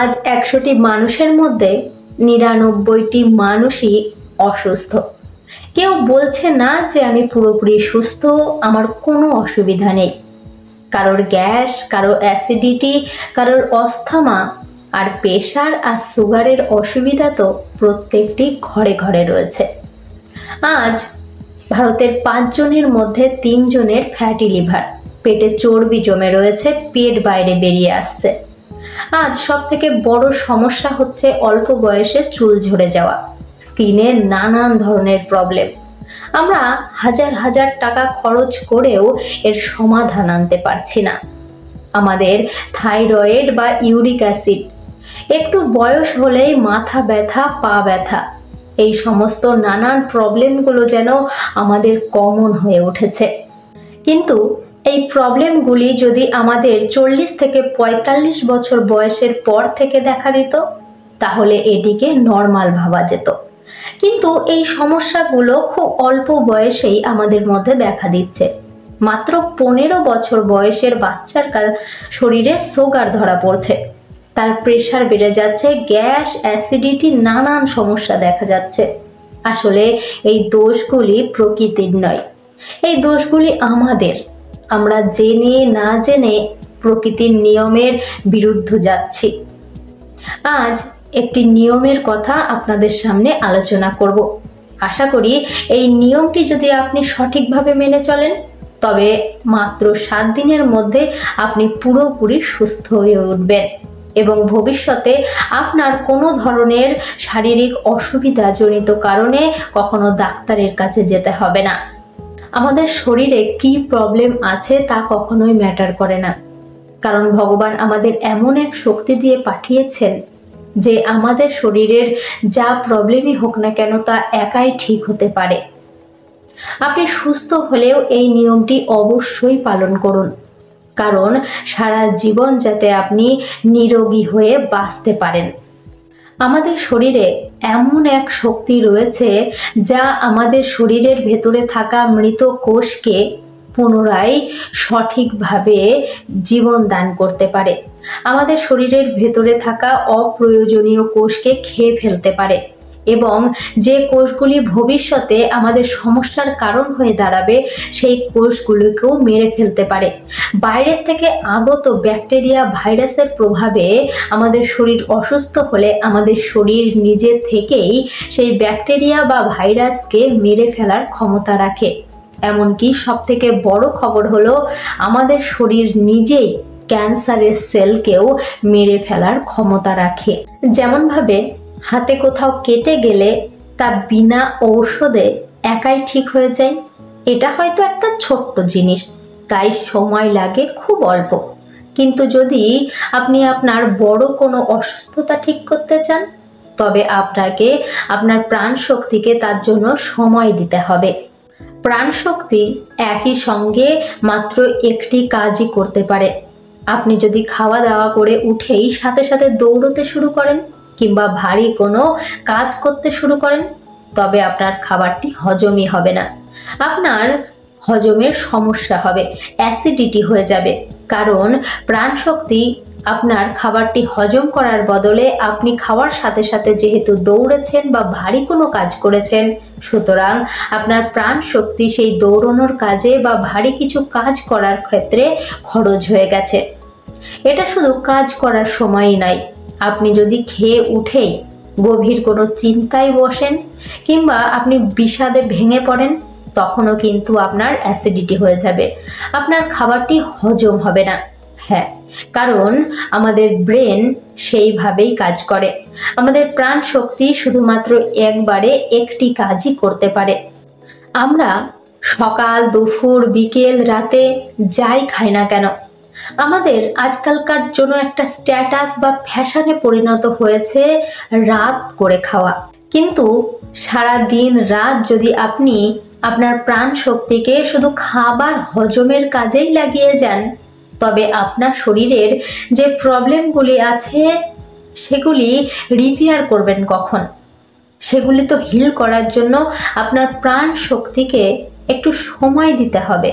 আজ ১০০টি মানুষের মধ্যে ৯৯টি মানুষই অসুস্থ। কেউ বলছে না যে আমি পুরোপুরি সুস্থ, আমার কোনো অসুবিধা নেই। কারোর গ্যাস, কারোর অ্যাসিডিটি, কারোর অস্থমা, আর প্রেশার আর সুগারের অসুবিধা তো প্রত্যেকটি ঘরে ঘরে রয়েছে। আজ ভারতের ৫ জনের মধ্যে ৩ জনের ফ্যাটি লিভার, পেটে চর্বি জমে রয়েছে, পেট বাইরে বেরিয়ে আসছে। আজ সব থেকে বড় সমস্যা হচ্ছে অল্প বয়সে চুল ঝরে যাওয়া, স্কিনের নানান ধরনের প্রবলেম। আমরা হাজার হাজার টাকা খরচ করেও এর সমাধান আনতে পারছি না। আমাদের থাইরয়েড বা ইউরিক অ্যাসিড, একটু বয়স হলেই মাথা ব্যথা, পা ব্যথা, এই সমস্ত নানান প্রবলেমগুলো যেন আমাদের কমন হয়ে উঠেছে। কিন্তু এই প্রবলেমগুলি যদি আমাদের ৪০ থেকে ৪৫ বছর বয়সের পর থেকে দেখা দিত, তাহলে এটিকে নর্মাল ভাবা যেত। কিন্তু এই সমস্যাগুলো খুব অল্প বয়সেই আমাদের মধ্যে দেখা দিচ্ছে। মাত্র ১৫ বছর বয়সের বাচ্চার শরীরে সুগার ধরা পড়ছে, তার প্রেশার বেড়ে যাচ্ছে, গ্যাস, অ্যাসিডিটি, নানান সমস্যা দেখা যাচ্ছে। আসলে এই দোষগুলি প্রকৃতির নয়, এই দোষগুলি আমাদের। আমরা জেনে না জেনে প্রকৃতির নিয়মের বিরুদ্ধে যাচ্ছি। আজ একটি নিয়মের কথা আপনাদের সামনে আলোচনা করব। আশা করি এই নিয়মটি যদি আপনি সঠিকভাবে মেনে চলেন, তবে মাত্র ৭ দিনের মধ্যে আপনি পুরোপুরি সুস্থ হয়ে উঠবেন এবং ভবিষ্যতে আপনার কোনো ধরনের শারীরিক অসুবিধাজনিত কারণে কখনো ডাক্তারের কাছে যেতে হবে না। আমাদের শরীরে কি প্রবলেম আছে তা কখনোই ম্যাটার করে না, কারণ ভগবান আমাদের এমন এক শক্তি দিয়ে পাঠিয়েছেন যে আমাদের শরীরের যা প্রবলেমই হোক না কেন তা একাই ঠিক হতে পারে। আপনি সুস্থ হলেও এই নিয়মটি অবশ্যই পালন করুন, কারণ সারা জীবন যাতে আপনি নিরোগী হয়ে বাঁচতে পারেন। আমাদের শরীরে এমন এক শক্তি রয়েছে যা আমাদের শরীরের ভেতরে থাকা মৃত কোষকে পুনরায় সঠিকভাবে জীবন দান করতে পারে। আমাদের শরীরের ভেতরে থাকা অপ্রয়োজনীয় কোষকে খেয়ে ফেলতে পারে এবং যে কোষগুলি ভবিষ্যতে আমাদের সমস্যার কারণ হয়ে দাঁড়াবে সেই কোষগুলোকেও মেরে ফেলতে পারে। বাইরের থেকে আগত ব্যাকটেরিয়া, ভাইরাসের প্রভাবে আমাদের শরীর অসুস্থ হলে আমাদের শরীর নিজে থেকেই সেই ব্যাকটেরিয়া বা ভাইরাসকে মেরে ফেলার ক্ষমতা রাখে। এমনকি সবথেকে বড় খবর হলো আমাদের শরীর নিজেই ক্যান্সারের সেলকেও মেরে ফেলার ক্ষমতা রাখে। যেমনভাবে হাতে কোথাও কেটে গেলে তা বিনা ঔষধে একাই ঠিক হয়ে যায়। এটা হয়তো একটা ছোট্ট জিনিস, তাই সময় লাগে খুব অল্প। কিন্তু যদি আপনি আপনার বড় কোনো অসুস্থতা ঠিক করতে চান, তবে আপনাকে আপনার প্রাণ শক্তিকে তার জন্য সময় দিতে হবে। প্রাণ শক্তি একই সঙ্গে মাত্র একটি কাজই করতে পারে। আপনি যদি খাওয়া দাওয়া করে উঠেই সাথে সাথে দৌড়তে শুরু করেন কিংবা ভারী কোনো কাজ করতে শুরু করেন, তবে আপনার খাবারটি হজমই হবে না। আপনার হজমের সমস্যা হবে, অ্যাসিডিটি হয়ে যাবে, কারণ প্রাণ শক্তি আপনার খাবারটি হজম করার বদলে আপনি খাওয়ার সাথে সাথে যেহেতু দৌড়েছেন বা ভারী কোনো কাজ করেছেন, সুতরাং আপনার প্রাণ শক্তি সেই দৌড়ানোর কাজে বা ভারী কিছু কাজ করার ক্ষেত্রে খরচ হয়ে গেছে। এটা শুধু কাজ করার সময়ই নয়, আপনি যদি খেয়ে উঠেই গভীর কোনো চিন্তায় বসেন কিংবা আপনি বিষাদে ভেঙে পড়েন, তখনও কিন্তু আপনার অ্যাসিডিটি হয়ে যাবে, আপনার খাবারটি হজম হবে না। হ্যাঁ, কারণ আমাদের ব্রেন সেইভাবেই কাজ করে। আমাদের প্রাণ শক্তি শুধুমাত্র একবারে একটি কাজই করতে পারে। আমরা সকাল, দুপুর, বিকেল, রাতে যাই খাই না কেন, আমাদের আজকালকার জন্য একটা স্ট্যাটাস বা ফ্যাশনে পরিণত হয়েছে রাত করে খাওয়া। কিন্তু সারা দিন রাত যদি আপনি আপনার প্রাণ শক্তিকে শুধু খাবার হজমের কাজেই লাগিয়ে যান, তবে আপনার শরীরের যে প্রবলেমগুলি আছে সেগুলি রিপেয়ার করবেন কখন? সেগুলি তো হিল করার জন্য আপনার প্রাণ শক্তিকে একটু সময় দিতে হবে,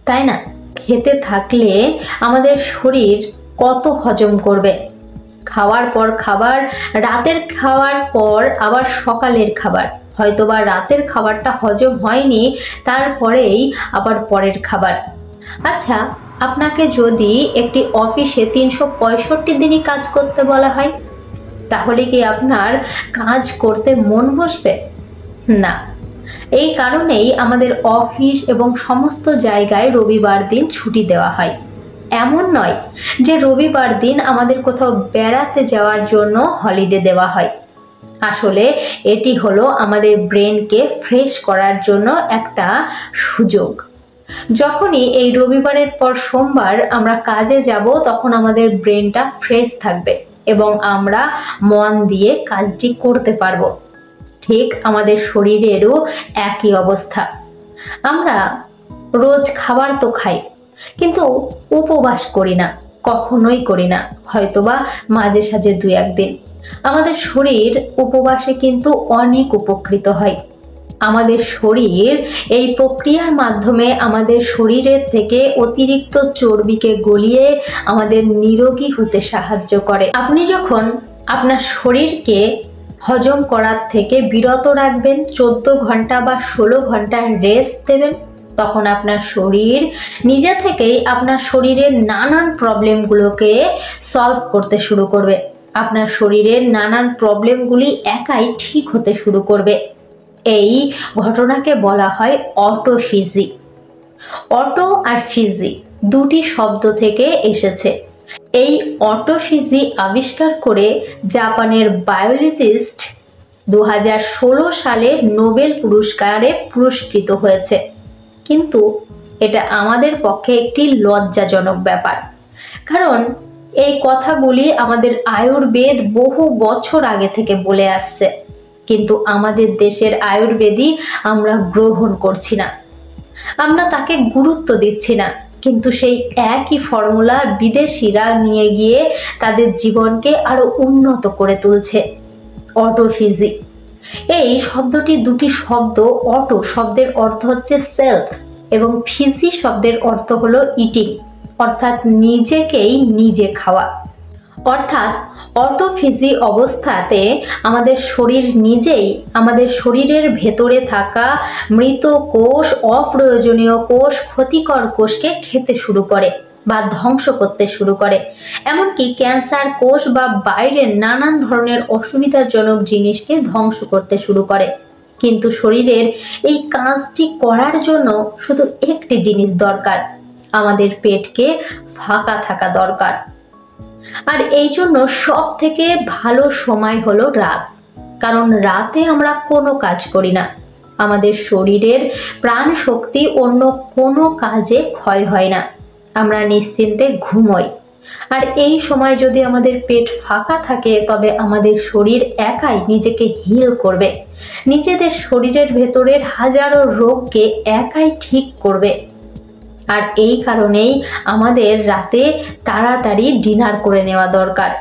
তাই না? খেতে থাকলে আমাদের শরীর কত হজম করবে? খাওয়ার পর খাবার, রাতের খাওয়ার পর আবার সকালের খাবার, হয়তোবা রাতের খাবারটা হজম হয়নি, তারপরেই আবার পরের খাবার। আচ্ছা, আপনাকে যদি একটি অফিসে 365 দিনই কাজ করতে বলা হয়, তাহলে কি আপনার কাজ করতে মন বসবে? না। এই কারণেই আমাদের অফিস এবং সমস্ত জায়গায় রবিবার দিন ছুটি দেওয়া হয়। এমন নয় যে রবিবার দিন আমাদের কোথাও বেড়াতে যাওয়ার জন্য হলিডে দেওয়া হয়। আসলে এটি হলো আমাদের ব্রেনকে ফ্রেশ করার জন্য একটা সুযোগ। যখনই এই রবিবারের পর সোমবার আমরা কাজে যাব, তখন আমাদের ব্রেনটা ফ্রেশ থাকবে এবং আমরা মন দিয়ে কাজটি করতে পারবো। ঠিক আমাদের শরীরেরও একই অবস্থা। আমরা রোজ খাবার তো খাই, কিন্তু উপবাস করি না, কখনোই করি না, হয়তোবা মাঝে সাঝে 2-1 দিন। আমাদের শরীর উপবাসে কিন্তু অনেক উপকৃত হয়। আমাদের শরীর এই প্রক্রিয়ার মাধ্যমে আমাদের শরীরের থেকে অতিরিক্ত চর্বিকে গলিয়ে আমাদের নিরোগী হতে সাহায্য করে। আপনি যখন আপনার শরীরকে হজম করার থেকে বিরত রাখবেন, 14 ঘন্টা বা 16 ঘন্টা রেস্ট দেবেন, তখন আপনার শরীর নিজে থেকেই আপনার শরীরের নানান প্রবলেমগুলোকে সলভ করতে শুরু করবে। আপনার শরীরের নানান প্রবলেমগুলি একাই ঠিক হতে শুরু করবে। এই ঘটনাকে বলা হয় অটোফিজি। অটো আর ফিজি দুটি শব্দ থেকে এসেছে। এই অটোফিজি আবিষ্কার করে জাপানের বায়োলজিস্ট 2016 সালে নোবেল পুরস্কারে পুরস্কৃত হয়েছে। কিন্তু এটা আমাদের পক্ষে একটি লজ্জাজনক ব্যাপার, কারণ এই কথাগুলি আমাদের আয়ুর্বেদ বহু বছর আগে থেকে বলে আসছে, কিন্তু আমাদের দেশের আয়ুর্বেদই আমরা গ্রহণ করছি না, আমরা তাকে গুরুত্ব দিচ্ছি না। কিন্তু সেই একই ফর্মুলা বিদেশিরা নিয়ে গিয়ে তাদের জীবনকে আরো উন্নত করে তুলছে। অটোফিজি এই শব্দটি দুটি শব্দ। অটো শব্দের অর্থ হচ্ছে সেলফ এবং ফিজি শব্দের অর্থ হলো ইটিং, অর্থাৎ নিজেকেই নিজে খাওয়া। অর্থাৎ অটোফিজি অবস্থাতে আমাদের শরীর নিজেই আমাদের শরীরের ভেতরে থাকা মৃত কোষ, অপ্রয়োজনীয় কোষ, ক্ষতিকর কোষকে খেতে শুরু করে বা ধ্বংস করতে শুরু করে। এমনকি ক্যান্সার কোষ বা বাইরের নানান ধরনের অসুবিধাজনক জিনিসকে ধ্বংস করতে শুরু করে। কিন্তু শরীরের এই কাজটি করার জন্য শুধু একটি জিনিস দরকার, আমাদের পেটকে ফাঁকা থাকা দরকার। আর এই জন্য সব থেকে ভালো সময় হলো রাত, কারণ রাতে আমরা কোনো কাজ করি না, আমাদের শরীরের প্রাণ শক্তি অন্য কোনো কাজে ক্ষয় হয় না, আমরা নিশ্চিন্তে ঘুমোই। আর এই সময় যদি আমাদের পেট ফাঁকা থাকে, তবে আমাদের শরীর একাই নিজেকে হিল করবে, নিজেদের শরীরের ভেতরের হাজারো রোগকে একাই ঠিক করবে। আর এই কারণেই আমাদের রাতে তাড়াতাড়ি ডিনার করে নেওয়া দরকার।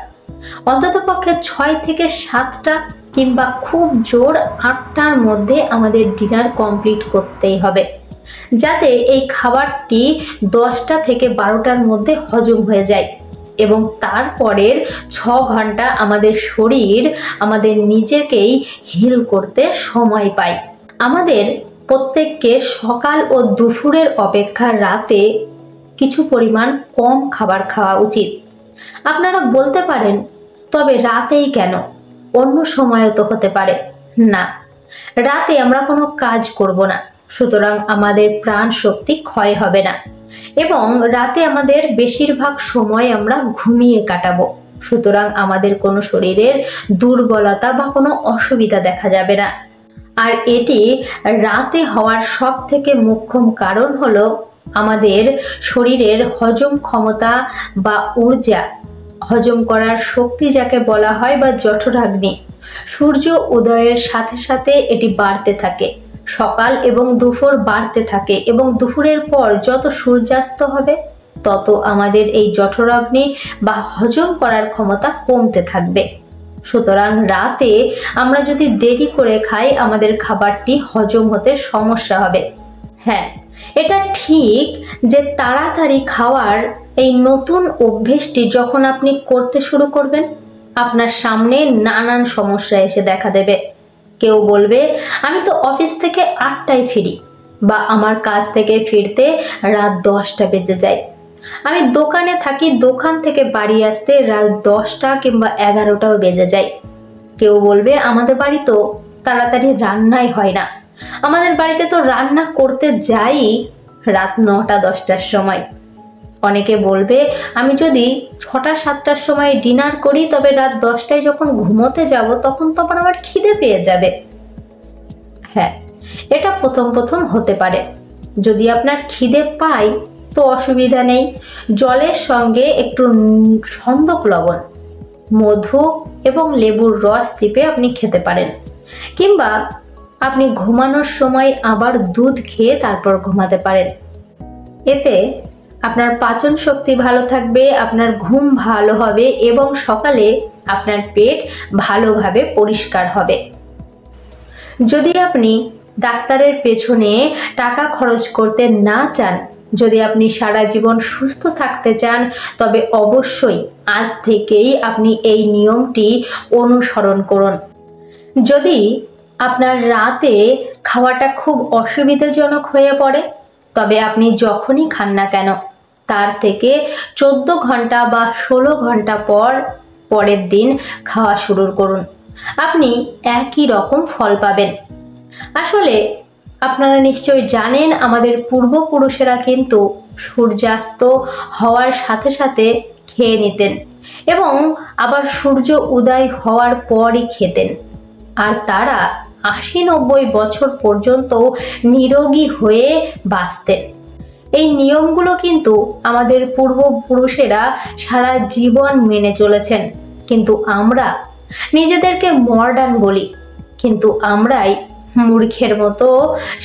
অন্ততপক্ষে 6 থেকে 7টা কিংবা খুব জোর 8টার মধ্যে আমাদের ডিনার কমপ্লিট করতেই হবে, যাতে এই খাবারটি 10টা থেকে 12টার মধ্যে হজম হয়ে যায় এবং তারপরের 6 ঘন্টা আমাদের শরীর আমাদের নিজেকেই হিল করতে সময় পায়। আমাদের প্রত্যেককে সকাল ও দুপুরের অপেক্ষা রাতে কিছু পরিমাণ কম খাবার খাওয়া উচিত। আপনারা বলতে পারেন, তবে রাতেই কেন, অন্য সময়ও তো হতে পারে। না, রাতে আমরা কোনো কাজ করব না, সুতরাং আমাদের প্রাণ শক্তি ক্ষয় হবে না এবং রাতে আমাদের বেশিরভাগ সময় আমরা ঘুমিয়ে কাটাবো, সুতরাং আমাদের কোনো শরীরের দুর্বলতা বা কোনো অসুবিধা দেখা যাবে না। আর এটি রাতে হওয়ার সব থেকে মুখ্য কারণ হলো আমাদের শরীরের হজম ক্ষমতা বা ঊর্জা, হজম করার শক্তি যাকে বলা হয় বা জঠরাগ্নি, সূর্য উদয়ের সাথে সাথে এটি বাড়তে থাকে, সকাল এবং দুপুর বাড়তে থাকে এবং দুপুরের পর যত সূর্যাস্ত হবে তত আমাদের এই জঠরাগ্নি বা হজম করার ক্ষমতা কমতে থাকবে। সুতরাং রাতে আমরা যদি দেরি করে খাই, আমাদের খাবারটি হজম হতে সমস্যা হবে। হ্যাঁ, এটা ঠিক যে তাড়াতাড়ি খাওয়ার এই নতুন অভ্যেসটি যখন আপনি করতে শুরু করবেন, আপনার সামনে নানান সমস্যা এসে দেখা দেবে। কেউ বলবে আমি তো অফিস থেকে 8টায় ফিরি, বা আমার কাজ থেকে ফিরতে রাত 10টা বেজে যায়। আমি দোকানে থাকি, দোকান থেকে বাড়ি আসতে রাত 10টা কিংবা 11টাও বেজে যায়। কেউ বলবে আমাদের বাড়ি তো তাড়াতাড়ি রান্নাই হয় না, আমাদের বাড়িতে তো রান্না করতে যাই রাত 9টা 10টার সময়। অনেকে বলবে আমি যদি 6টা 7টার সময় ডিনার করি তবে রাত 10টায় যখন ঘুমোতে যাব তখন তো আবার আমার খিদে পেয়ে যাবে। হ্যাঁ, এটা প্রথম প্রথম হতে পারে। যদি আপনার খিদে পায় তো অসুবিধা নেই, জলের সঙ্গে একটু সন্দক লবণ, মধু এবং লেবুর রস চিপে আপনি খেতে পারেন, কিংবা আপনি ঘুমানোর সময় আবার দুধ খেয়ে তারপর ঘুমাতে পারেন। এতে আপনার পাচন শক্তি ভালো থাকবে, আপনার ঘুম ভালো হবে এবং সকালে আপনার পেট ভালোভাবে পরিষ্কার হবে। যদি আপনি ডাক্তারের পেছনে টাকা খরচ করতে না চান, যদি আপনি সারা জীবন সুস্থ থাকতে চান, তবে অবশ্যই আজ থেকেই আপনি এই নিয়মটি অনুসরণ করুন। যদি আপনার রাতে খাওয়াটা খুব অসুবিধাজনক হয়ে পড়ে, তবে আপনি যখনই খান না কেন তার থেকে 14 ঘন্টা বা 16 ঘন্টা পরের দিন খাওয়া শুরু করুন। আপনি একই রকম ফল পাবেন। আসলে আপনারা নিশ্চয়ই জানেন আমাদের পূর্বপুরুষেরা কিন্তু সূর্যাস্ত হওয়ার সাথে সাথে খেয়ে নিতেন এবং আবার সূর্য উদয় হওয়ার পরই খেতেন, আর তারা 80-90 বছর পর্যন্ত নিরোগী হয়ে বাঁচতেন। এই নিয়মগুলো কিন্তু আমাদের পূর্বপুরুষেরা সারা জীবন মেনে চলেছেন, কিন্তু আমরা নিজেদেরকে মডার্ন বলি, কিন্তু আমরাই মূর্খের মতো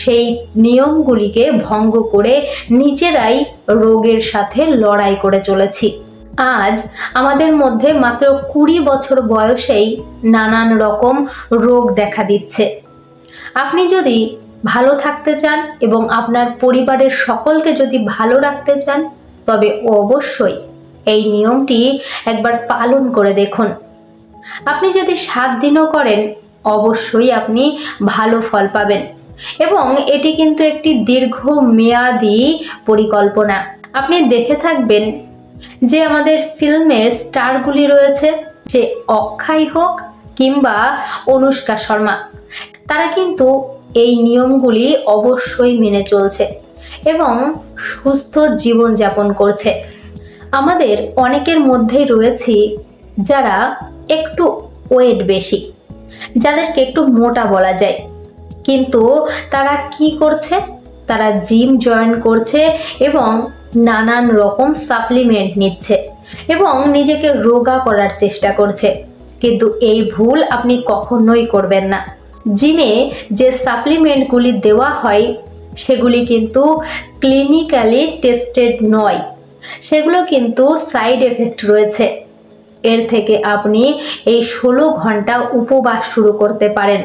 সেই নিয়মগুলিকে ভঙ্গ করে নিজেরাই রোগের সাথে লড়াই করে চলেছি। আজ আমাদের মধ্যে মাত্র 20 বছর বয়সেই নানান রকম রোগ দেখা দিচ্ছে। আপনি যদি ভালো থাকতে চান এবং আপনার পরিবারের সকলকে যদি ভালো রাখতে চান, তবে অবশ্যই এই নিয়মটি একবার পালন করে দেখুন। আপনি যদি 7 দিনও করেন অবশ্যই আপনি ভালো ফল পাবেন, এবং এটি কিন্তু একটি দীর্ঘমেয়াদী পরিকল্পনা। আপনি দেখে থাকবেন যে আমাদের ফিল্মের স্টারগুলি রয়েছে, সে অক্ষয় হোক কিংবা অনুষ্কা শর্মা, তারা কিন্তু এই নিয়মগুলি অবশ্যই মেনে চলছে এবং সুস্থ জীবনযাপন করছে। আমাদের অনেকের মধ্যেই রয়েছে যারা একটু ওয়েট বেশি, যাদেরকে একটু মোটা বলা যায়, কিন্তু তারা কি করছে, তারা জিম জয়েন করছে এবং নানান রকম সাপ্লিমেন্ট নিচ্ছে এবং নিজেকে রোগা করার চেষ্টা করছে, কিন্তু এই ভুল আপনি কখনোই করবেন না। জিমে যে সাপ্লিমেন্টগুলি দেওয়া হয় সেগুলি কিন্তু ক্লিনিক্যালি টেস্টেড নয়, সেগুলো কিন্তু সাইড এফেক্ট রয়েছে। এর থেকে আপনি এই 16 ঘন্টা উপবাস শুরু করতে পারেন।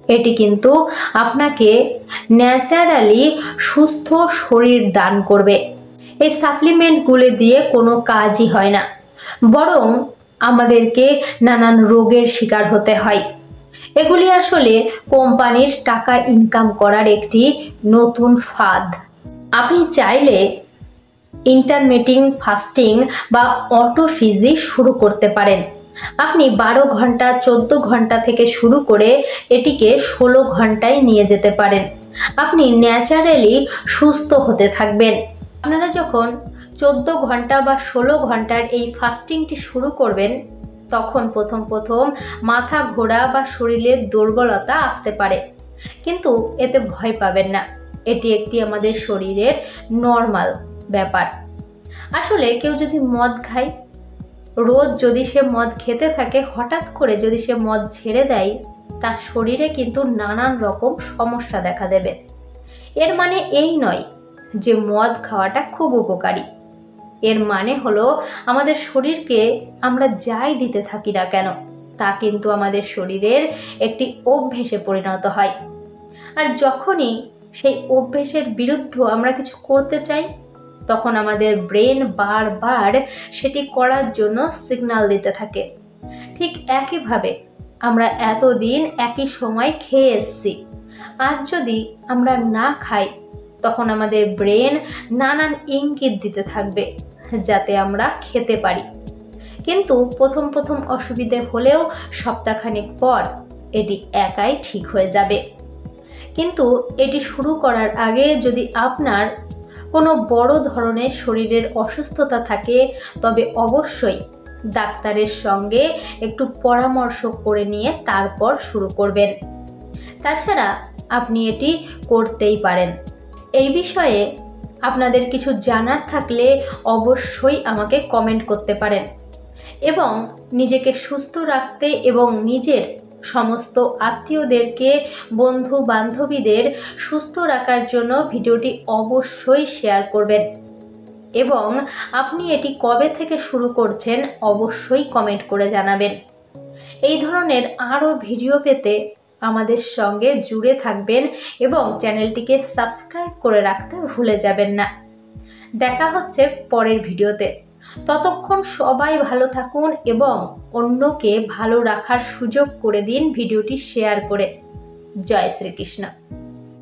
এটি কিন্তু আপনাকে ন্যাচারালি সুস্থ শরীর দান করবে। এই সাপ্লিমেন্টগুলি দিয়ে কোনো কাজই হয় না, বরং আমাদেরকে নানান রোগের শিকার হতে হয়। এগুলি আসলে কোম্পানির টাকা ইনকাম করার একটি নতুন ফাঁদ। আপনি চাইলে ইন্টারমিটিং ফাস্টিং বা অটোফিজি শুরু করতে পারেন। আপনি 12 ঘন্টা 14 ঘন্টা থেকে শুরু করে এটিকে 16 ঘন্টায় নিয়ে যেতে পারেন। আপনি ন্যাচারালি সুস্থ হতে থাকবেন। আপনারা যখন 14 ঘন্টা বা 16 ঘন্টার এই ফাস্টিংটি শুরু করবেন, তখন প্রথম প্রথম মাথা ঘোরা বা শরীরের দুর্বলতা আসতে পারে, কিন্তু এতে ভয় পাবেন না। এটি একটি আমাদের শরীরের নর্মাল ব্যাপার। আসলে কেউ যদি মদ খায়, রোজ যদি সে মদ খেতে থাকে, হঠাৎ করে যদি সে মদ ছেড়ে দেয়, তার শরীরে কিন্তু নানান রকম সমস্যা দেখা দেবে। এর মানে এই নয় যে মদ খাওয়াটা খুব উপকারী। এর মানে হলো আমাদের শরীরকে আমরা যাই দিতে থাকি না কেন তা কিন্তু আমাদের শরীরের একটি অভ্যেসে পরিণত হয়, আর যখনই সেই অভ্যেসের বিরুদ্ধে আমরা কিছু করতে চাই, তখন আমাদের ব্রেন বারবার সেটি করার জন্য সিগন্যাল দিতে থাকে। ঠিক একইভাবে আমরা এতদিন একই সময় খেয়ে এসেছি। আজ যদি আমরা না খাই তখন আমাদের ব্রেন নানান ইঙ্গিত দিতে থাকবে যাতে আমরা খেতে পারি। কিন্তু প্রথম প্রথম অসুবিধে হলেও সপ্তাহখানেক পর এটি একাই ঠিক হয়ে যাবে। কিন্তু এটি শুরু করার আগে যদি আপনার কোনো বড় ধরনের শরীরের অসুস্থতা থাকে তবে অবশ্যই ডাক্তারের সঙ্গে একটু পরামর্শ করে নিয়ে তারপর শুরু করবেন। তাছাড়া আপনি এটি করতেই পারেন। এই বিষয়ে আপনাদের কিছু জানার থাকলে অবশ্যই আমাকে কমেন্ট করতে পারেন এবং নিজেকে সুস্থ রাখতে এবং নিজের সমস্ত আত্মীয়দেরকে, বন্ধু বান্ধবীদের সুস্থ রাখার জন্য ভিডিওটি অবশ্যই শেয়ার করবেন এবং আপনি এটি কবে থেকে শুরু করছেন অবশ্যই কমেন্ট করে জানাবেন। এই ধরনের আরও ভিডিও পেতে আমাদের সঙ্গে জুড়ে থাকবেন এবং চ্যানেলটিকে সাবস্ক্রাইব করে রাখতে ভুলে যাবেন না। দেখা হচ্ছে পরের ভিডিওতে। ততক্ষণ সবাই ভালো থাকুন এবং অন্যকে ভালো রাখার সুযোগ করে দিন ভিডিওটি শেয়ার করে। জয় শ্রীকৃষ্ণ।